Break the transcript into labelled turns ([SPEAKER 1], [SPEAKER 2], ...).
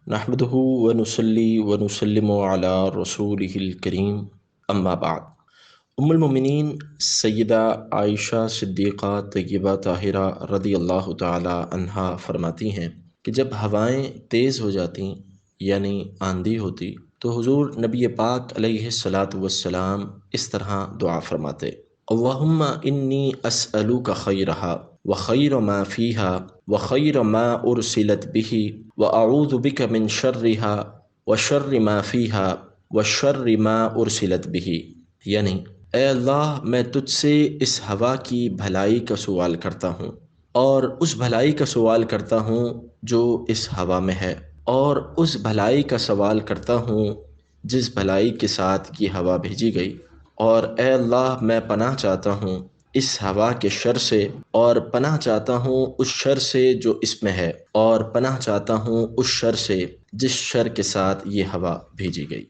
[SPEAKER 1] نحمده ونصلي ونسلم على رسوله الكريم اما بعد۔ المومنین سیدہ عائشہ صدیقہ طیبہ طاہرہ رضی اللہ تعالی عنہا فرماتی ہیں کہ جب ہوائیں تیز ہو جاتی یعنی آندھی ہوتی تو حضور نبی پاک علیہ الصلاۃ والسلام اس طرح دعا فرماتے: اللہم انی اسألوک خیرہا وخیر ما فیہا وخیر ما ارسلت بہ واعوذ بک من شرہا وشر ما فیہا وشر ما ارسلت بہ، یعنی اے اللہ میں تجھ سے اس ہوا کی بھلائی کا سوال کرتا ہوں اور اس بھلائی کا سوال کرتا ہوں جو اس ہوا میں ہے، اور اس بھلائی کا سوال کرتا ہوں جس بھلائی کے ساتھ یہ ہوا بھیجی گئی، اور اے اللہ میں پناہ چاہتا ہوں اس ہوا کے شر سے، اور پناہ چاہتا ہوں اس شر سے جو اس میں ہے، اور پناہ چاہتا ہوں اس شر سے جس شر کے ساتھ یہ ہوا بھیجی گئی۔